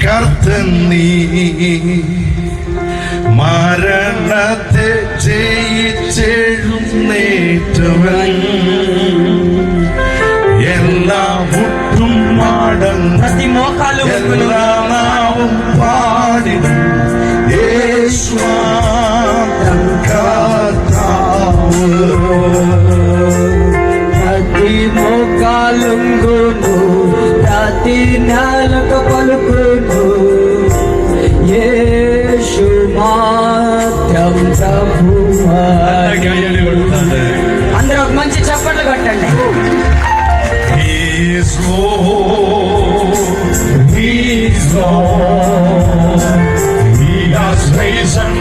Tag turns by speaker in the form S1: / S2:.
S1: കർത്തൻ നീ മരണത്തെ ജയിച്ചെഴുന്നേറ്റവൻ എല്ലാ മുട്ടും എല്ലാ നാവും പാടിടും യേശുവാൻ കർത്താവ്
S2: ప్రతి మోకాలుంగును ప్రతి నాలుక పలుకును యేసు మాత్రం ప్రభువా. అందరూ ఒక మంచి చప్పట్లు కొట్టండి.
S1: He is Lord, He is Lord, He has risen